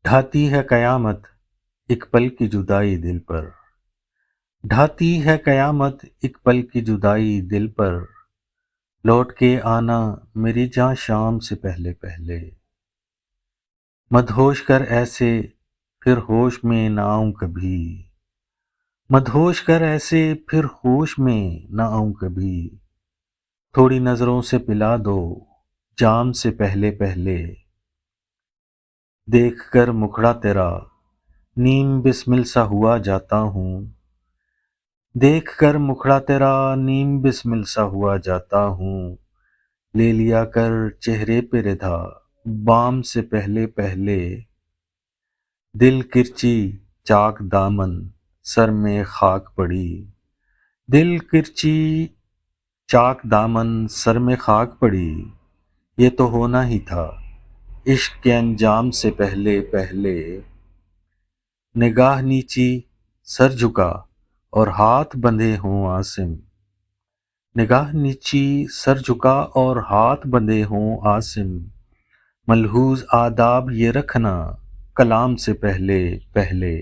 ڈھاتی ہے قیامت ایک پل کی جدائی دل پر، ڈھاتی ہے قیامت ایک پل کی جدائی دل پر، لوٹ کے آنا میری جاں شام سے پہلے پہلے، مدہوش کر ایسے پھر ہوش میں نہ آؤں کبھی، مدہوش کر ایسے پھر ہوش میں نہ آؤں کبھی، تھوڑی نظروں سے پلا دو جام سے پہلے پہلے، دیکھ کر مکھڑا تیرا نیم بسمل سا ہوا جاتا ہوں، دیکھ کر مکھڑا تیرا نیم بسمل سا ہوا جاتا ہوں، لے لیا کر چہرے پہ ردا بام سے پہلے پہلے، دل کرچی چاک دامن سر میں خاک پڑی، دل کرچی چاک دامن سر میں خاک پڑی، یہ تو ہونا ہی تھا عشق کے انجام سے پہلے پہلے، نگاہ نیچی سر جھکا اور ہاتھ بندھے ہوں عاصم، نگاہ نیچی سر جھکا اور ہاتھ بندھے ہوں عاصم، ملحوظ آداب یہ رکھنا کلام سے پہلے پہلے۔